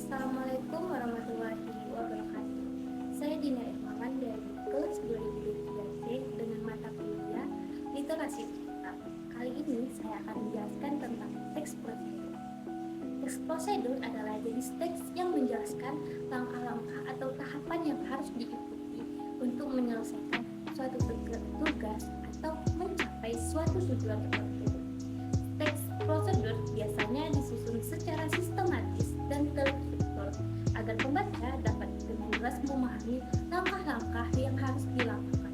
Assalamualaikum warahmatullahi wabarakatuh. Saya Dina Irmawan dari kelas 2023C dengan mata kuliah Literasi Digital. Kali ini saya akan menjelaskan tentang teks prosedur. Teks prosedur adalah jenis teks yang menjelaskan langkah-langkah atau tahapan yang harus diikuti untuk menyelesaikan suatu tugas atau mencapai suatu tujuan tertentu. Teks prosedur biasanya disusun secara sistematis dan terstruktur agar pembaca dapat dengan jelas memahami langkah-langkah yang harus dilakukan.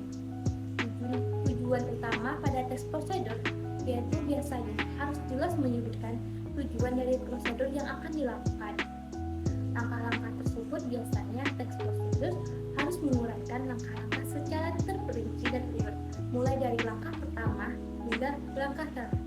Tujuan utama pada teks prosedur yaitu biasanya harus jelas menyebutkan tujuan dari prosedur yang akan dilakukan. Langkah-langkah tersebut biasanya teks prosedur harus menguraikan langkah-langkah secara terperinci dan urut, mulai dari langkah pertama hingga langkah terakhir.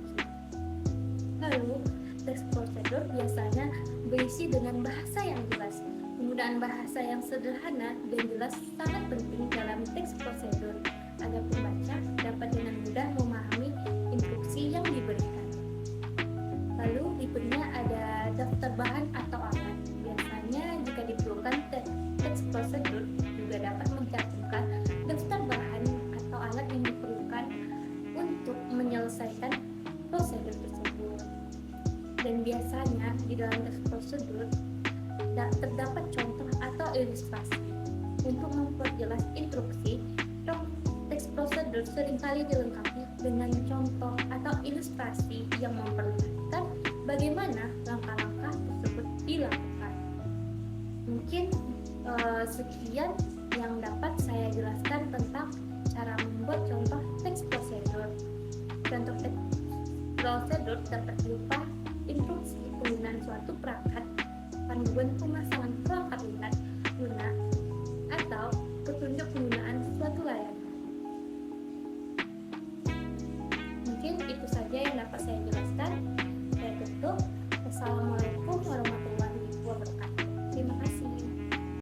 Lalu, teks prosedur biasanya berisi dengan bahasa yang jelas. Penggunaan bahasa yang sederhana dan jelas sangat penting dalam teks prosedur agar pembaca dapat dengan mudah memahami instruksi yang diberikan. Lalu, berikutnya ada daftar bahan atau alat. Biasanya jika diperlukan, teks prosedur juga dapat mencantumkan daftar bahan atau alat yang diperlukan untuk menyelesaikan prosedur tersebut. Dan biasanya di dalam teks prosedur terdapat contoh atau ilustrasi untuk memperjelas instruksi. Teks prosedur seringkali dilengkapi dengan contoh atau ilustrasi yang memperlihatkan bagaimana langkah-langkah tersebut dilakukan. Mungkin sekian yang dapat saya jelaskan tentang cara membuat contoh teks prosedur. Contoh teks prosedur dapat berupa instruksi penggunaan suatu perangkat, panduan pemasangan perangkat lunak, atau petunjuk penggunaan suatu layanan. Mungkin itu saja yang dapat saya jelaskan.